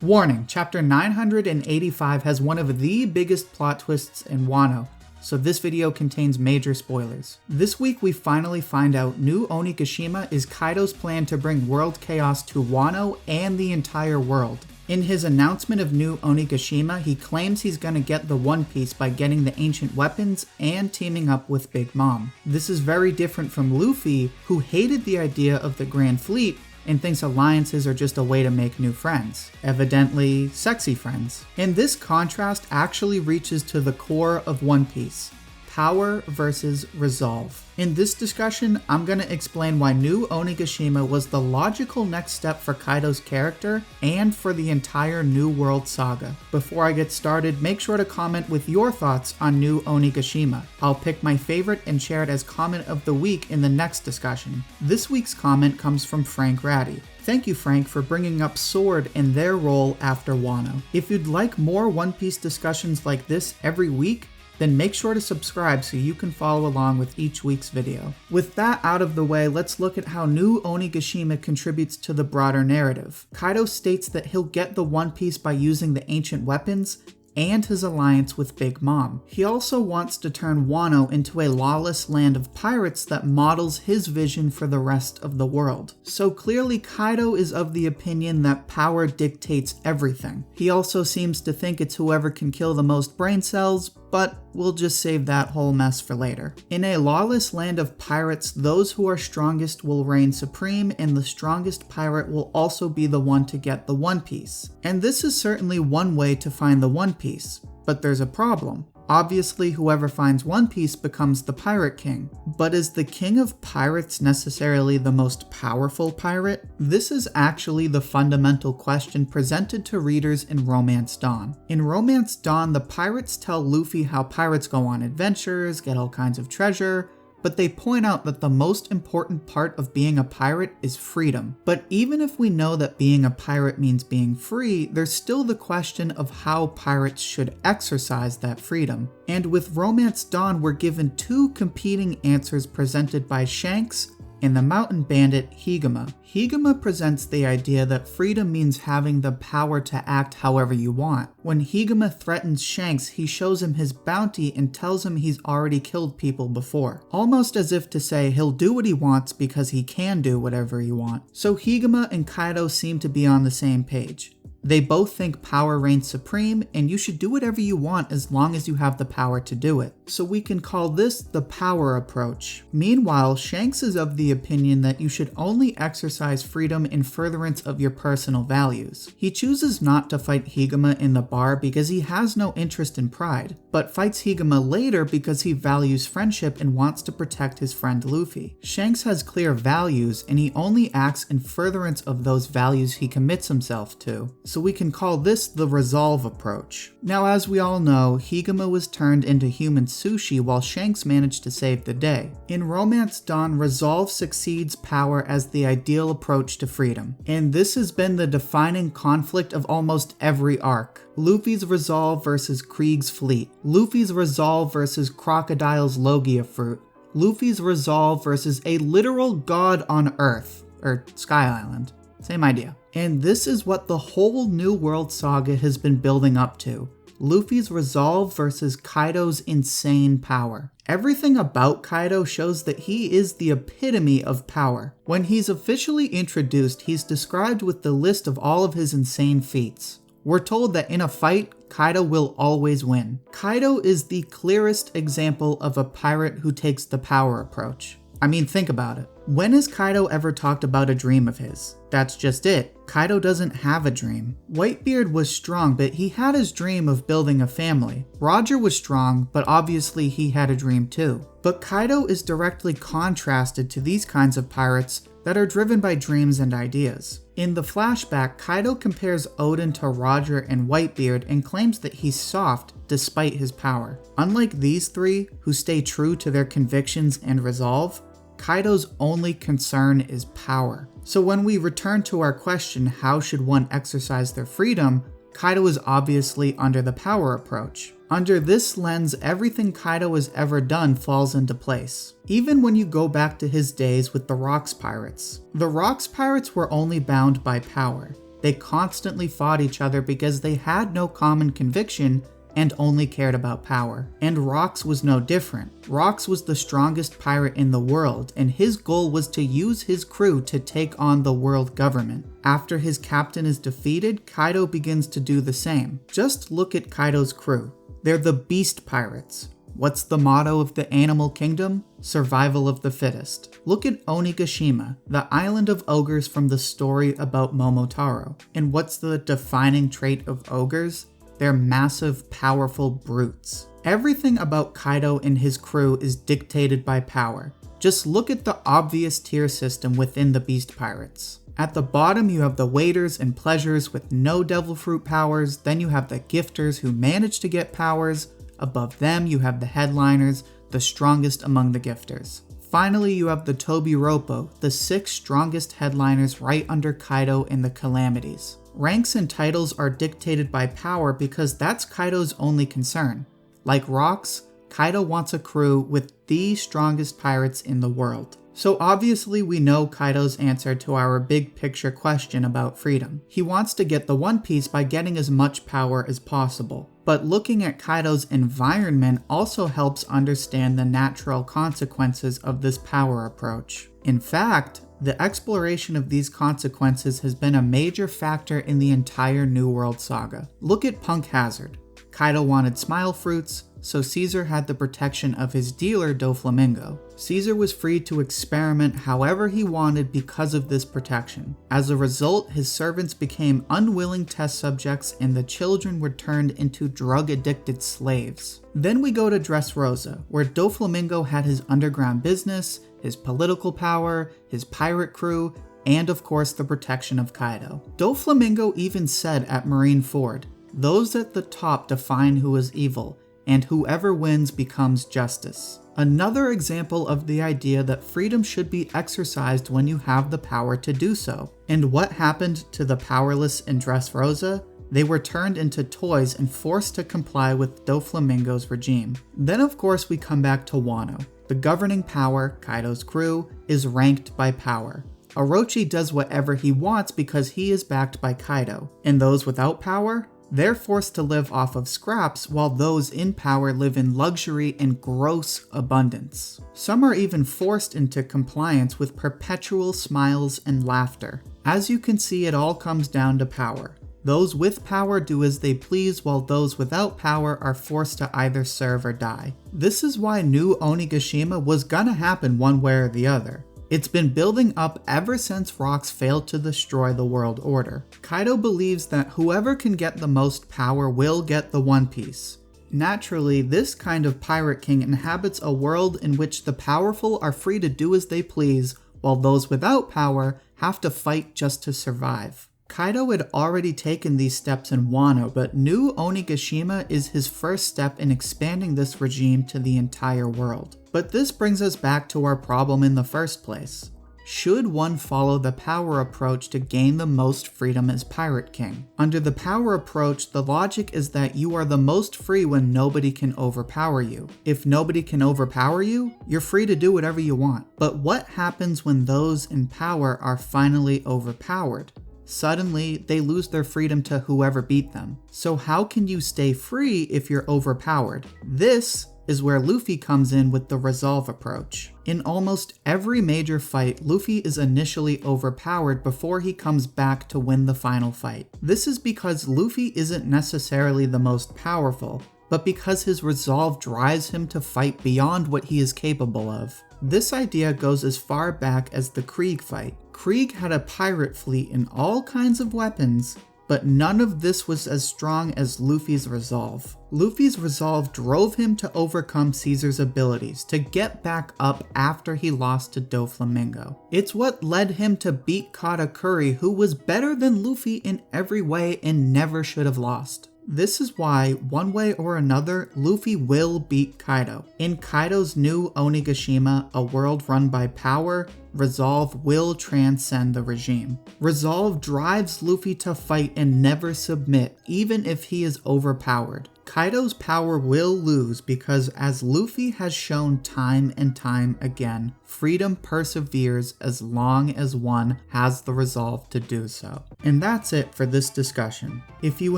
Warning, chapter 985 has one of the biggest plot twists in Wano, so this video contains major spoilers. This week we finally find out new Onigashima is Kaido's plan to bring world chaos to Wano and the entire world. In his announcement of new Onigashima, he claims he's gonna get the One Piece by getting the ancient weapons and teaming up with Big Mom. This is very different from Luffy, who hated the idea of the Grand Fleet and thinks alliances are just a way to make new friends. Evidently, sexy friends. And this contrast actually reaches to the core of One Piece. Power versus resolve. In this discussion, I'm going to explain why new Onigashima was the logical next step for Kaido's character and for the entire New World saga. Before I get started, make sure to comment with your thoughts on new Onigashima. I'll pick my favorite and share it as comment of the week in the next discussion. This week's comment comes from Frank Ratty. Thank you, Frank, for bringing up Sword and their role after Wano. If you'd like more One Piece discussions like this every week, then make sure to subscribe so you can follow along with each week's video. With that out of the way, let's look at how new Onigashima contributes to the broader narrative. Kaido states that he'll get the One Piece by using the ancient weapons and his alliance with Big Mom. He also wants to turn Wano into a lawless land of pirates that models his vision for the rest of the world. So clearly Kaido is of the opinion that power dictates everything. He also seems to think it's whoever can kill the most brain cells, but we'll just save that whole mess for later. In a lawless land of pirates, those who are strongest will reign supreme, and the strongest pirate will also be the one to get the One Piece. And this is certainly one way to find the One Piece, but there's a problem. Obviously, whoever finds One Piece becomes the Pirate King. But is the King of Pirates necessarily the most powerful pirate? This is actually the fundamental question presented to readers in Romance Dawn. In Romance Dawn, the pirates tell Luffy how pirates go on adventures, get all kinds of treasure, but they point out that the most important part of being a pirate is freedom. But even if we know that being a pirate means being free, there's still the question of how pirates should exercise that freedom. And with Romance Dawn, we're given two competing answers presented by Shanks and the mountain bandit Higuma. Higuma presents the idea that freedom means having the power to act however you want. When Higuma threatens Shanks, he shows him his bounty and tells him he's already killed people before. Almost as if to say he'll do what he wants because he can do whatever he wants. So Higuma and Kaido seem to be on the same page. They both think power reigns supreme, and you should do whatever you want as long as you have the power to do it. So we can call this the power approach. Meanwhile, Shanks is of the opinion that you should only exercise freedom in furtherance of your personal values. He chooses not to fight Higuma in the bar because he has no interest in pride, but fights Higuma later because he values friendship and wants to protect his friend Luffy. Shanks has clear values, and he only acts in furtherance of those values he commits himself to. So we can call this the resolve approach. Now, as we all know, Higuma was turned into human sushi while Shanks managed to save the day. In Romance Dawn, resolve succeeds power as the ideal approach to freedom. And this has been the defining conflict of almost every arc. Luffy's resolve versus Krieg's fleet. Luffy's resolve versus Crocodile's Logia fruit. Luffy's resolve versus a literal god on Earth, or Sky Island. Same idea. And this is what the whole New World saga has been building up to. Luffy's resolve versus Kaido's insane power. Everything about Kaido shows that he is the epitome of power. When he's officially introduced, he's described with the list of all of his insane feats. We're told that in a fight, Kaido will always win. Kaido is the clearest example of a pirate who takes the power approach. I mean, think about it. When has Kaido ever talked about a dream of his? That's just it. Kaido doesn't have a dream. Whitebeard was strong, but he had his dream of building a family. Roger was strong, but obviously he had a dream too. But Kaido is directly contrasted to these kinds of pirates that are driven by dreams and ideas. In the flashback, Kaido compares Odin to Roger and Whitebeard and claims that he's soft despite his power. Unlike these three, who stay true to their convictions and resolve, Kaido's only concern is power. So when we return to our question, how should one exercise their freedom, Kaido is obviously under the power approach. Under this lens, everything Kaido has ever done falls into place. Even when you go back to his days with the Rocks Pirates. The Rocks Pirates were only bound by power. They constantly fought each other because they had no common conviction and only cared about power. And Rox was no different. Rox was the strongest pirate in the world, and his goal was to use his crew to take on the world government. After his captain is defeated, Kaido begins to do the same. Just look at Kaido's crew. They're the Beast Pirates. What's the motto of the animal kingdom? Survival of the fittest. Look at Onigashima, the island of ogres from the story about Momotaro. And what's the defining trait of ogres? They're massive, powerful brutes. Everything about Kaido and his crew is dictated by power. Just look at the obvious tier system within the Beast Pirates. At the bottom you have the waiters and pleasures with no devil fruit powers, then you have the gifters who manage to get powers, above them you have the headliners, the strongest among the gifters. Finally you have the Tobiropo, the 6 strongest headliners right under Kaido in the Calamities. Ranks and titles are dictated by power because that's Kaido's only concern. Like Rox, Kaido wants a crew with the strongest pirates in the world. So obviously we know Kaido's answer to our big picture question about freedom. He wants to get the One Piece by getting as much power as possible. But looking at Kaido's environment also helps understand the natural consequences of this power approach. In fact, the exploration of these consequences has been a major factor in the entire New World saga. Look at Punk Hazard. Kaido wanted smile fruits, so Caesar had the protection of his dealer Doflamingo. Caesar was free to experiment however he wanted because of this protection. As a result, his servants became unwilling test subjects and the children were turned into drug-addicted slaves. Then we go to Dressrosa, where Doflamingo had his underground business, his political power, his pirate crew, and of course the protection of Kaido. Doflamingo even said at Marineford, "Those at the top define who is evil, and whoever wins becomes justice." Another example of the idea that freedom should be exercised when you have the power to do so. And what happened to the powerless in Dressrosa? They were turned into toys and forced to comply with Doflamingo's regime. Then of course we come back to Wano. The governing power, Kaido's crew, is ranked by power. Orochi does whatever he wants because he is backed by Kaido. And those without power? They're forced to live off of scraps while those in power live in luxury and gross abundance. Some are even forced into compliance with perpetual smiles and laughter. As you can see, it all comes down to power. Those with power do as they please while those without power are forced to either serve or die. This is why New Onigashima was gonna happen one way or the other. It's been building up ever since Rox failed to destroy the world order. Kaido believes that whoever can get the most power will get the One Piece. Naturally, this kind of pirate king inhabits a world in which the powerful are free to do as they please, while those without power have to fight just to survive. Kaido had already taken these steps in Wano, but New Onigashima is his first step in expanding this regime to the entire world. But this brings us back to our problem in the first place. Should one follow the power approach to gain the most freedom as Pirate King? Under the power approach, the logic is that you are the most free when nobody can overpower you. If nobody can overpower you, you're free to do whatever you want. But what happens when those in power are finally overpowered? Suddenly, they lose their freedom to whoever beat them. So how can you stay free if you're overpowered? This is where Luffy comes in with the resolve approach. In almost every major fight, Luffy is initially overpowered before he comes back to win the final fight. This is because Luffy isn't necessarily the most powerful, but because his resolve drives him to fight beyond what he is capable of. This idea goes as far back as the Krieg fight. Krieg had a pirate fleet and all kinds of weapons, but none of this was as strong as Luffy's resolve. Luffy's resolve drove him to overcome Caesar's abilities, to get back up after he lost to Doflamingo. It's what led him to beat Katakuri, who was better than Luffy in every way and never should have lost. This is why, one way or another, Luffy will beat Kaido. In Kaido's New Onigashima, a world run by power, resolve will transcend the regime. Resolve drives Luffy to fight and never submit, even if he is overpowered. Kaido's power will lose because, as Luffy has shown time and time again, freedom perseveres as long as one has the resolve to do so. And that's it for this discussion. If you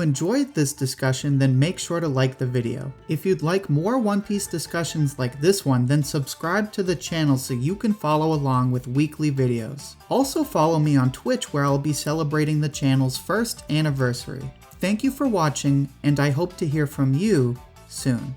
enjoyed this discussion, then make sure to like the video. If you'd like more One Piece discussions like this one, then subscribe to the channel so you can follow along with weekly videos. Also follow me on Twitch, where I'll be celebrating the channel's first anniversary. Thank you for watching, and I hope to hear from you soon.